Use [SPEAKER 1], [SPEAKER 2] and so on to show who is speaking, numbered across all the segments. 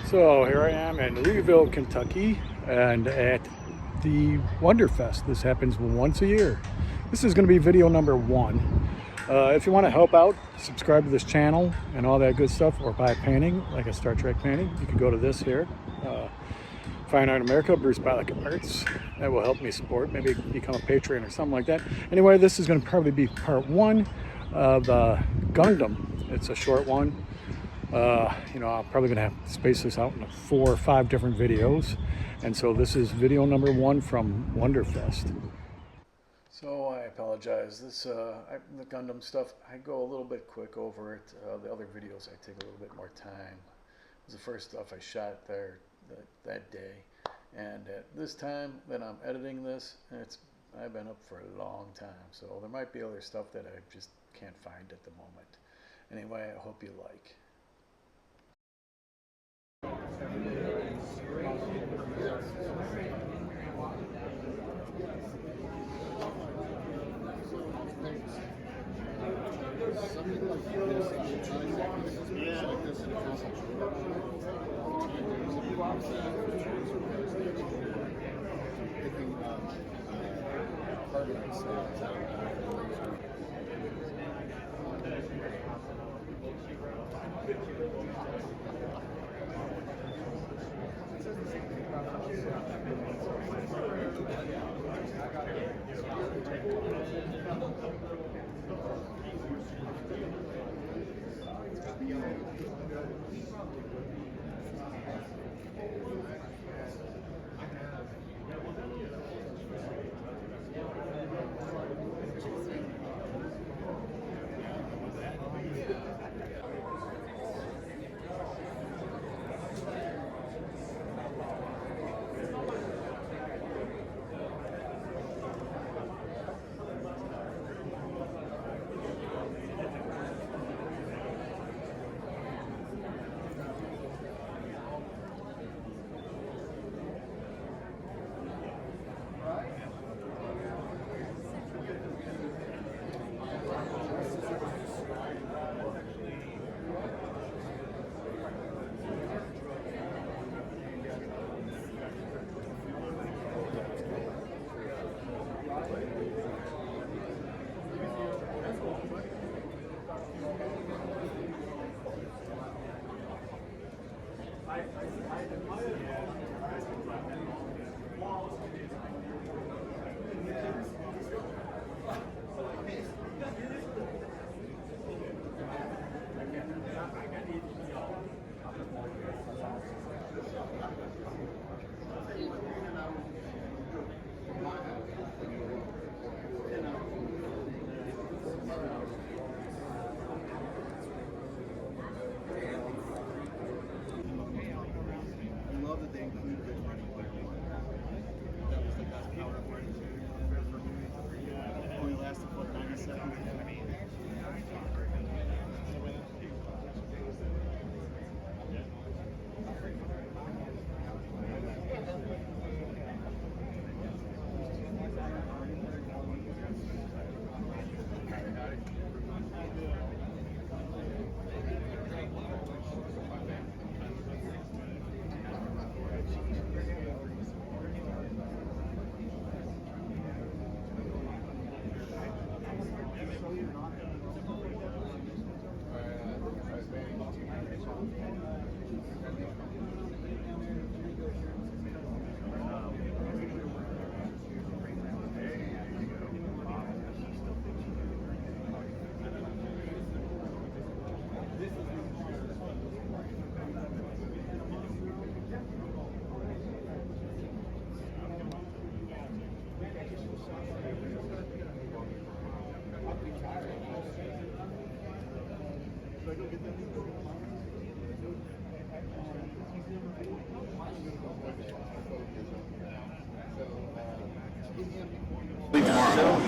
[SPEAKER 1] So here I am in Louisville, Kentucky, and at the Wonderfest. This happens once a year. This is going to be video number 1. If you want to help out, subscribe to this channel and all that good stuff, or buy a painting, like a Star Trek painting, you can go to this here. Fine Art America, Bruce Balica Arts. That will help me support, maybe become a Patreon or something like that. Anyway, this is going to probably be part 1 of Gundam. It's a short one. I'm probably going to have to space this out into 4 or 5 different videos. And so this is video number 1 from Wonderfest. So I apologize. The Gundam stuff, I go a little bit quick over it. The other videos, I take a little bit more time. It was the first stuff I shot there that day. And at this time that I'm editing this, I've been up for a long time. So there might be other stuff that I just can't find at the moment. Anyway, I hope you like.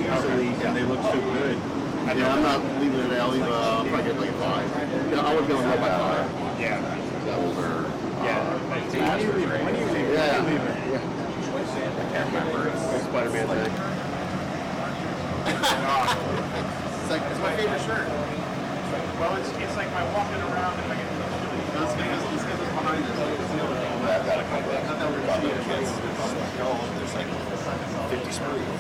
[SPEAKER 2] Easily, and they look so good. Yeah, I'm not leaving it. I'll leave. I'll probably get like 5. Yeah, I would go by 5.
[SPEAKER 3] Yeah.
[SPEAKER 2] That was our.
[SPEAKER 3] When do you leave?
[SPEAKER 2] Yeah.
[SPEAKER 3] I can't remember. It's Spider-Man Day.
[SPEAKER 2] It's my favorite shirt.
[SPEAKER 3] Well, it's like my walking around and I get
[SPEAKER 2] Let's get this behind us.
[SPEAKER 3] Smurf.